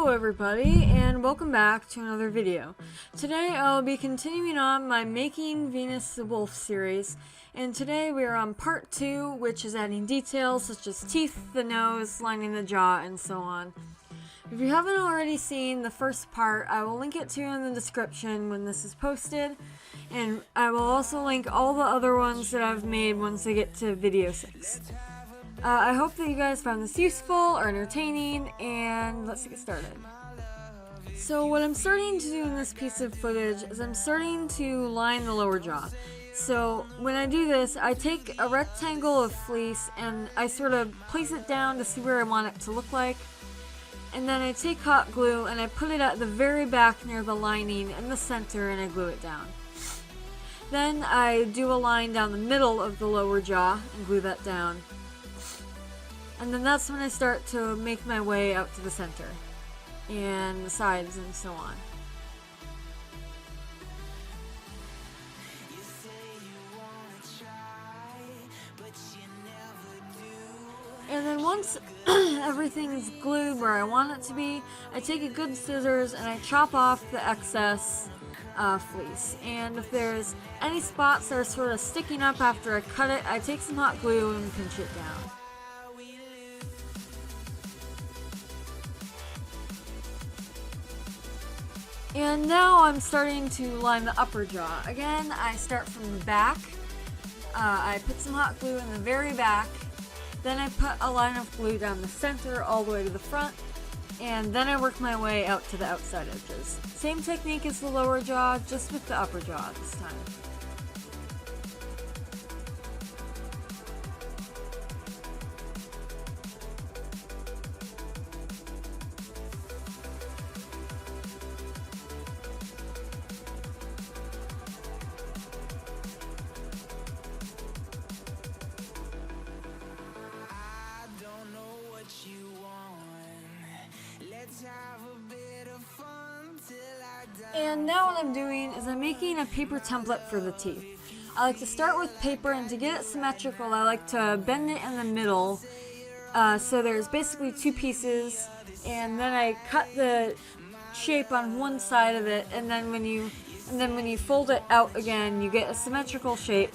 Hello everybody, and welcome back to another video. Today I'll be continuing on my Making Venus the Wolf series, and today we are on part 2, which is adding details such as teeth, the nose, lining the jaw, and so on. If you haven't already seen the first part, I will link it to you in the description when this is posted, and I will also link all the other ones that I've made once I get to video 6. I hope that you guys found this useful or entertaining, and let's get started. So what I'm starting to do in this piece of footage is I'm starting to line the lower jaw. So when I do this, I take a rectangle of fleece and I sort of place it down to see where I want it to look like. And then I take hot glue and I put it at the very back near the lining in the center and I glue it down. Then I do a line down the middle of the lower jaw and glue that down. And then that's when I start to make my way out to the center and the sides and so on. And then once everything's glued where I want it to be, I take a good scissors and I chop off the excess fleece. And if there's any spots that are sort of sticking up after I cut it, I take some hot glue and pinch it down. And now I'm starting to line the upper jaw. Again, I start from the back. I put some hot glue in the very back. Then I put a line of glue down the center all the way to the front. And then I work my way out to the outside edges. Same technique as the lower jaw, just with the upper jaw this time. And now what I'm doing is I'm making a paper template for the teeth. I like to start with paper, and to get it symmetrical I like to bend it in the middle, so there's basically two pieces, and then I cut the shape on one side of it, and then when you fold it out again you get a symmetrical shape,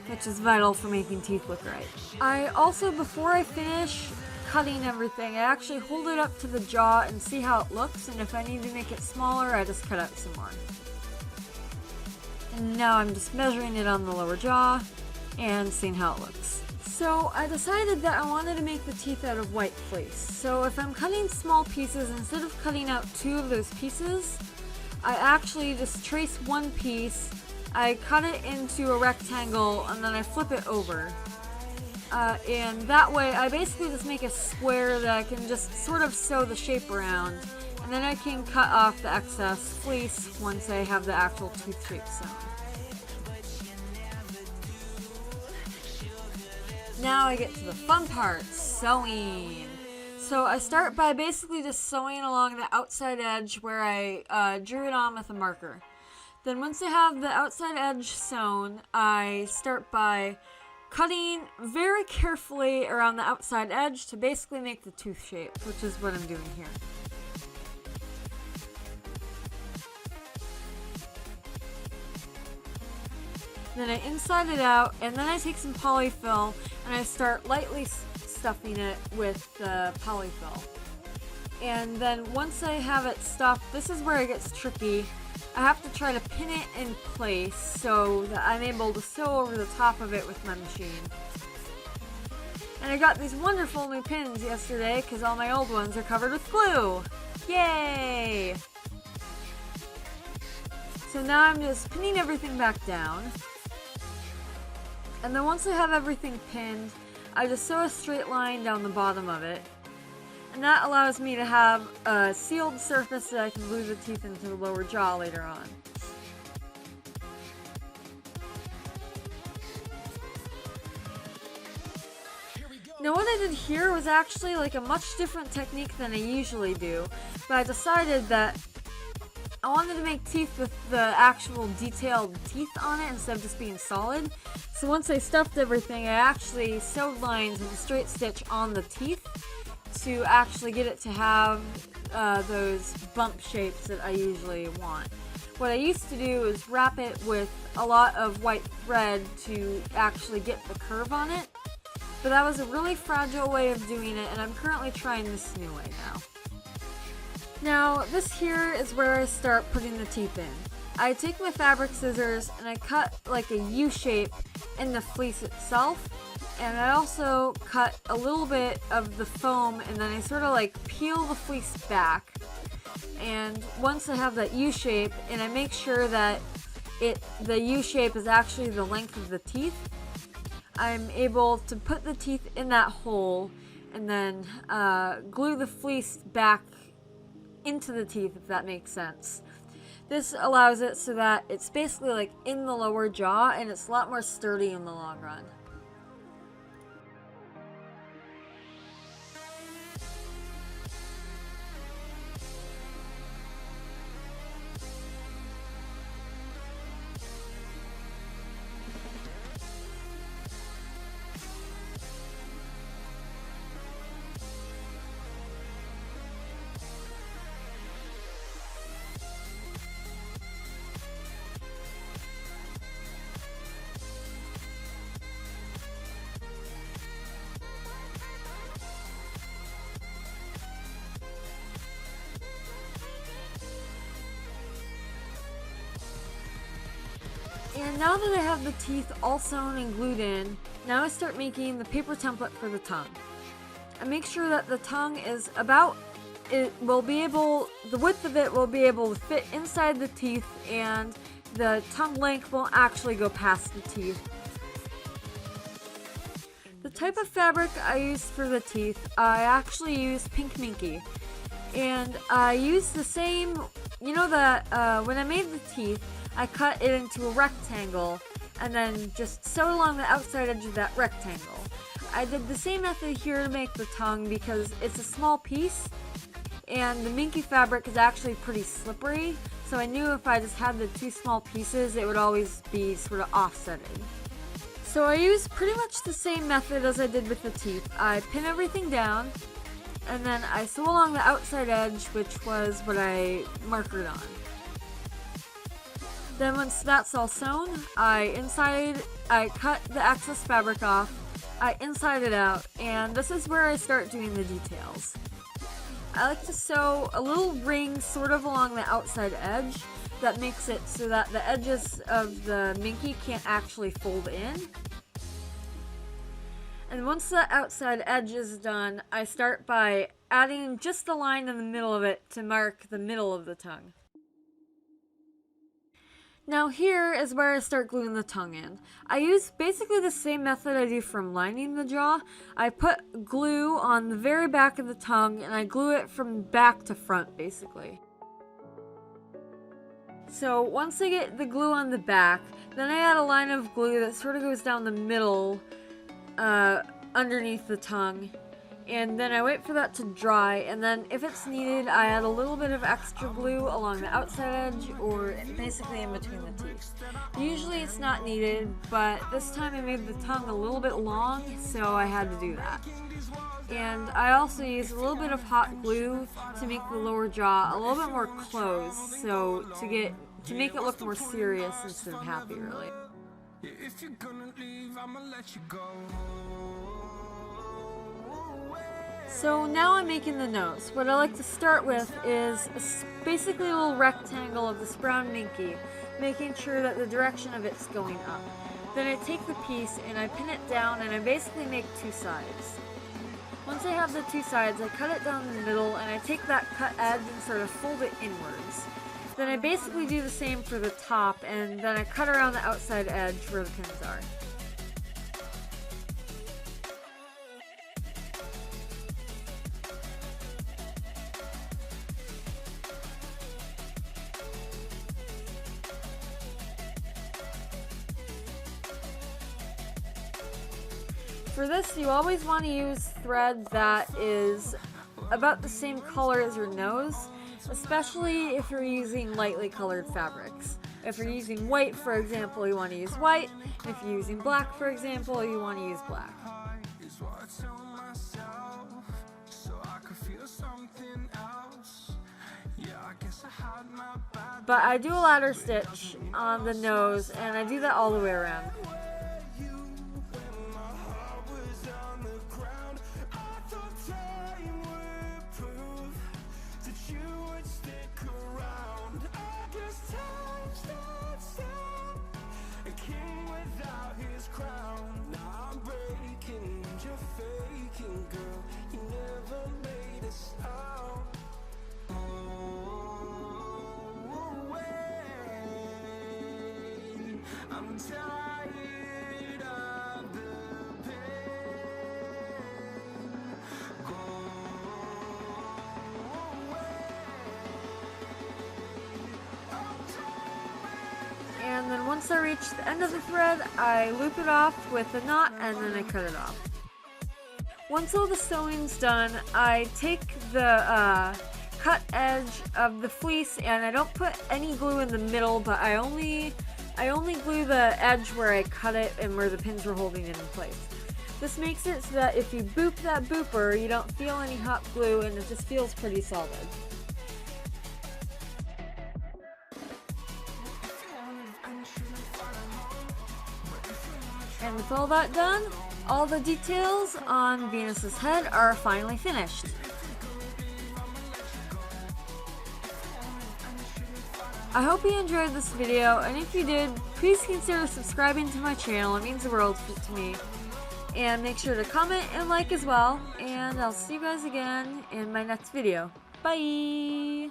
which is vital for making teeth look right. I also, before I finish cutting everything, I actually hold it up to the jaw and see how it looks, and if I need to make it smaller I just cut out some more. And now I'm just measuring it on the lower jaw and seeing how it looks. So I decided that I wanted to make the teeth out of white fleece. So if I'm cutting small pieces, instead of cutting out two of those pieces, I actually just trace one piece, I cut it into a rectangle, and then I flip it over. And that way I basically just make a square that I can just sort of sew the shape around, and then I can cut off the excess fleece once I have the actual tooth shape sewn. Now I get to the fun part, sewing. So I start by basically just sewing along the outside edge where I drew it on with a marker. Then once I have the outside edge sewn, I start by cutting very carefully around the outside edge to basically make the tooth shape, which is what I'm doing here. Then I inside it out, and then I take some polyfill and I start lightly stuffing it with the polyfill. And then once I have it stuffed, this is where it gets tricky. I have to try to pin it in place so that I'm able to sew over the top of it with my machine. And I got these wonderful new pins yesterday because all my old ones are covered with glue. Yay! So now I'm just pinning everything back down. And then once I have everything pinned, I just sew a straight line down the bottom of it. And that allows me to have a sealed surface that I can glue the teeth into the lower jaw later on. Now what I did here was actually like a much different technique than I usually do, but I decided that I wanted to make teeth with the actual detailed teeth on it instead of just being solid. So once I stuffed everything, I actually sewed lines with a straight stitch on the teeth to actually get it to have those bump shapes that I usually want. What I used to do is wrap it with a lot of white thread to actually get the curve on it, but that was a really fragile way of doing it, and I'm currently trying this new way now. Now, this here is where I start putting the teeth in. I take my fabric scissors and I cut like a U shape in the fleece itself, and I also cut a little bit of the foam, and then I sort of like peel the fleece back. And once I have that U shape, and I make sure that the U shape is actually the length of the teeth, I'm able to put the teeth in that hole and then glue the fleece back into the teeth, if that makes sense. This allows it so that it's basically like in the lower jaw, and it's a lot more sturdy in the long run. And now that I have the teeth all sewn and glued in, now I start making the paper template for the tongue. I make sure that the tongue is the width of it will be able to fit inside the teeth, and the tongue length won't actually go past the teeth. The type of fabric I use for the teeth, I actually use pink minky. And I use the same, when I made the teeth, I cut it into a rectangle and then just sewed along the outside edge of that rectangle. I did the same method here to make the tongue because it's a small piece and the minky fabric is actually pretty slippery, so I knew if I just had the two small pieces it would always be sort of offsetting. So I used pretty much the same method as I did with the teeth. I pin everything down and then I sew along the outside edge, which was what I markered on. Then once that's all sewn, I cut the excess fabric off, I inside it out, and this is where I start doing the details. I like to sew a little ring sort of along the outside edge that makes it so that the edges of the minky can't actually fold in. And once the outside edge is done, I start by adding just the line in the middle of it to mark the middle of the tongue. Now here is where I start gluing the tongue in. I use basically the same method I do from lining the jaw. I put glue on the very back of the tongue and I glue it from back to front basically. So once I get the glue on the back, then I add a line of glue that sort of goes down the middle underneath the tongue, and then I wait for that to dry, and then if it's needed I add a little bit of extra glue along the outside edge or basically in between the teeth. Usually it's not needed, but this time I made the tongue a little bit long, so I had to do that. And I also use a little bit of hot glue to make the lower jaw a little bit more closed, so to make it look more serious instead of happy, really. If you're gonna leave, I'ma let you go. So now I'm making the nose. What I like to start with is basically a little rectangle of this brown minky, making sure that the direction of it's going up. Then I take the piece and I pin it down and I basically make two sides. Once I have the two sides, I cut it down the middle and I take that cut edge and sort of fold it inwards. Then I basically do the same for the top, and then I cut around the outside edge where the pins are. For this, you always want to use thread that is about the same color as your nose, especially if you're using lightly colored fabrics. If you're using white, for example, you want to use white. If you're using black, for example, you want to use black. But I do a ladder stitch on the nose, and I do that all the way around. I'm tired of the pain. Go away. And then once I reach the end of the thread, I loop it off with a knot and then I cut it off. Once all the sewing's done, I take the cut edge of the fleece and I don't put any glue in the middle, but I only glue the edge where I cut it and where the pins were holding it in place. This makes it so that if you boop that booper, you don't feel any hot glue and it just feels pretty solid. And with all that done, all the details on Venus's head are finally finished. I hope you enjoyed this video, and if you did, please consider subscribing to my channel. It means the world to me. And make sure to comment and like as well, and I'll see you guys again in my next video. Bye!